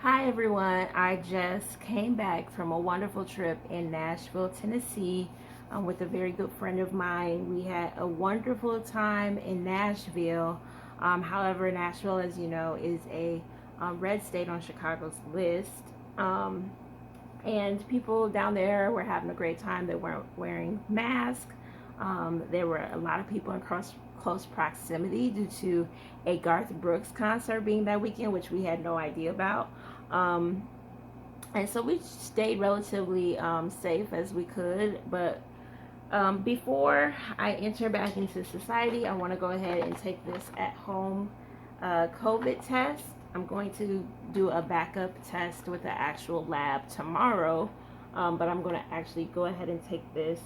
Hi everyone, I just came back from a wonderful trip in Nashville, Tennessee with a very good friend of mine. We had a wonderful time in Nashville. However, Nashville, as you know, is a red state on Chicago's list. Um, and people down there were having a great time. They weren't wearing masks. There were a lot of people in close proximity due to a Garth Brooks concert being that weekend, which we had no idea about. Um, and so we stayed relatively safe as we could. But before I enter back into society, I want to go ahead and take this at home COVID test. I'm going to do a backup test with the actual lab tomorrow, but I'm going to actually go ahead and take this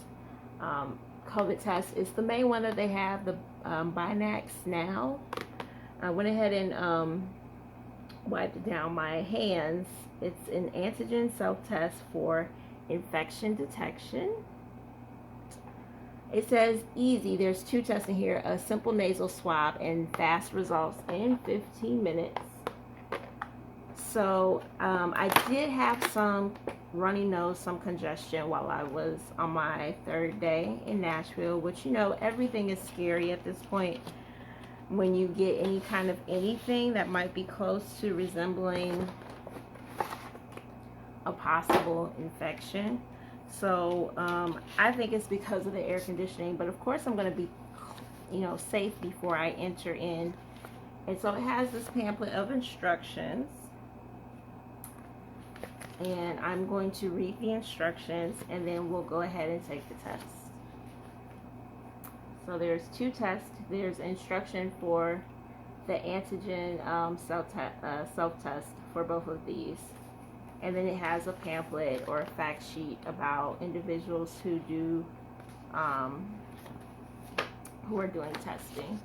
COVID test. It's the main one that they have, the Binax now. I went ahead and wiped down my hands. It's an antigen self-test for infection detection. It says easy. There's two tests in here, a simple nasal swab and fast results in 15 minutes. So I did have some runny nose, some congestion while I was on my third day in Nashville, which, you know, everything is scary at this point when you get any kind of anything that might be close to resembling a possible infection. So I think it's because of the air conditioning, but of course I'm going to be, you know, safe before I enter in. And so it has this pamphlet of instructions, and I'm going to read the instructions and then we'll go ahead and take the test. So there's two tests. There's instruction for the antigen self-test for both of these. And then it has a pamphlet or a fact sheet about individuals who do, who are doing testing.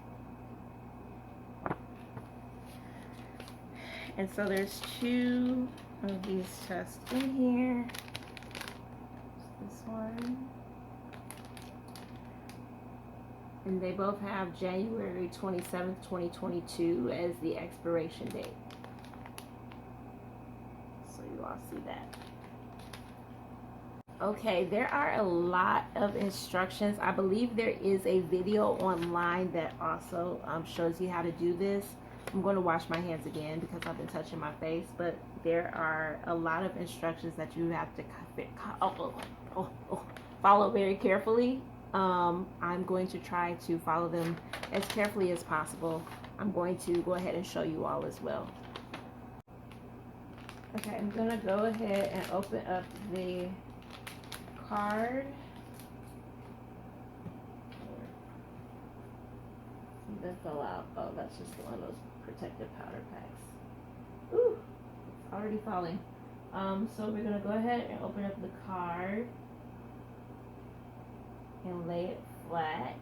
And so there's two of these tests in here. This one. And they both have January 27th, 2022 as the expiration date. So you all see that. Okay, there are a lot of instructions. I believe there is a video online that also shows you how to do this. I'm going to wash my hands again because I've been touching my face, but there are a lot of instructions that you have to follow very carefully. I'm going to try to follow them as carefully as possible. I'm going to go ahead and show you all as well. Okay, I'm going to go ahead and open up the card. That fell out. Oh, that's just one of those protective powder packs. Ooh, it's already falling. So we're going to go ahead and open up the card and lay it flat.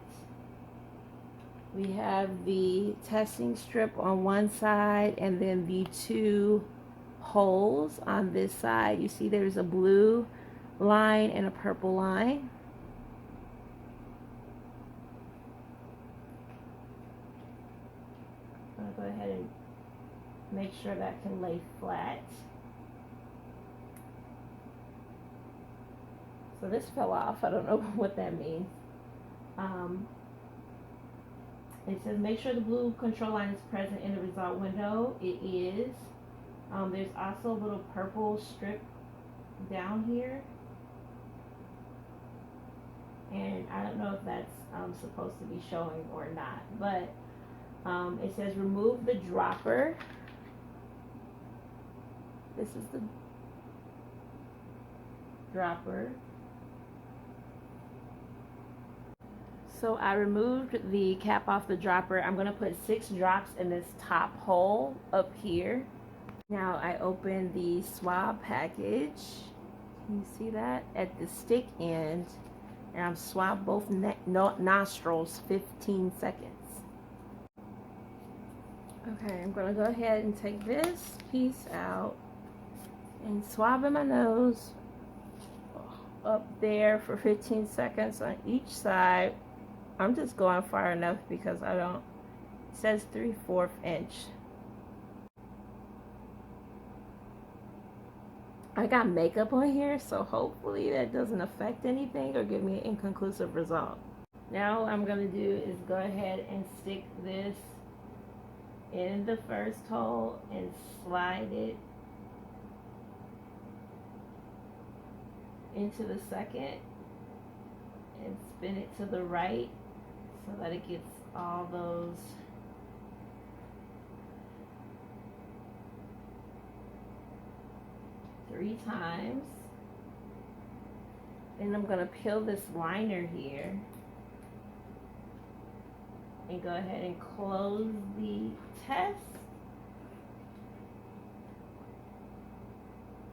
We have the testing strip on one side and then the two holes on this side. You see there's a blue line and a purple line. I'm going to go ahead and make sure that can lay flat. So this fell off. I don't know what that means. It says make sure the blue control line is present in the result window. It is. There's also a little purple strip down here. And I don't know if that's supposed to be showing or not. But it says remove the dropper. This is the dropper. So I removed the cap off the dropper. I'm going to put 6 drops in this top hole up here. Now I open the swab package. Can you see that? At the stick end. And I'm swab both nostrils 15 seconds. Okay, I'm going to go ahead and take this piece out and swab in my nose up there for 15 seconds on each side. I'm just going far enough because I don't, it says 3/4 inch. I got makeup on here, so hopefully that doesn't affect anything or give me an inconclusive result. Now what I'm going to do is go ahead and stick this in the first hole and slide it into the second and spin it to the right so that it gets all those three times. Then I'm going to peel this liner here and go ahead and close the test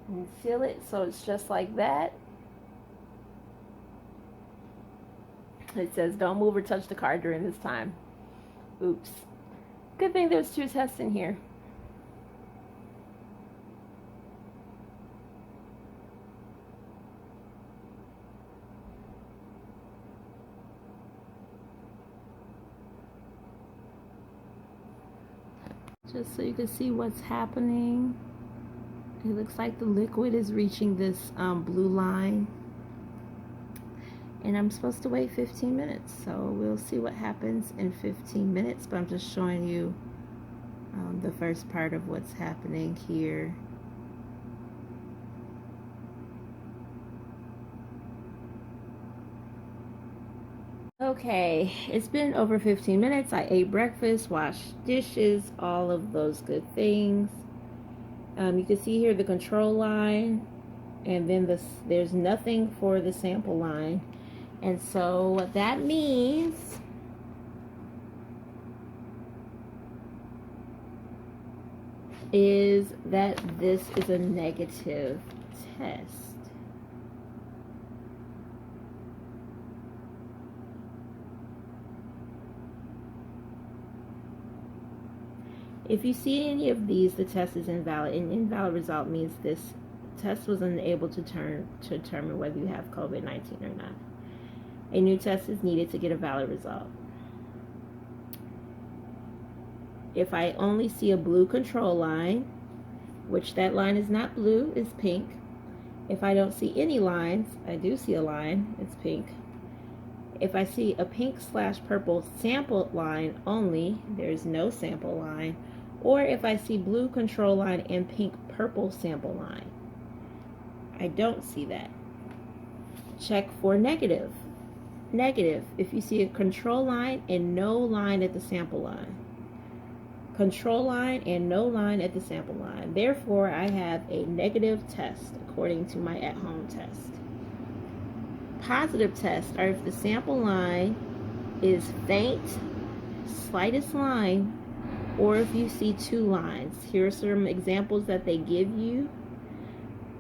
and seal it so it's just like that. It says don't move or touch the card during this time. Oops. Good thing there's two tests in here. Just so you can see what's happening. It looks like the liquid is reaching this blue line. And I'm supposed to wait 15 minutes. So we'll see what happens in 15 minutes. But I'm just showing you the first part of what's happening here. Okay, it's been over 15 minutes. I ate breakfast, washed dishes, all of those good things. You can see here the control line, and then there's nothing for the sample line. And so what that means is that this is a negative test. If you see any of these, the test is invalid. An invalid result means this test was unable to determine whether you have COVID-19 or not. A new test is needed to get a valid result. If I only see a blue control line, which that line is not blue, it's pink. If I don't see any lines, I do see a line, it's pink. If I see a pink/purple sample line only, there's no sample line. Or if I see blue control line and pink/purple sample line, I don't see that. Check for negative. Negative, if you see a control line and no line at the sample line. Control line and no line at the sample line. Therefore, I have a negative test according to my at-home test. Positive tests are if the sample line is faint, slightest line, or if you see two lines. Here are some examples that they give you.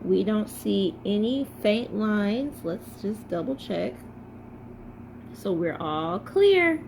We don't see any faint lines. Let's just double check. So we're all clear.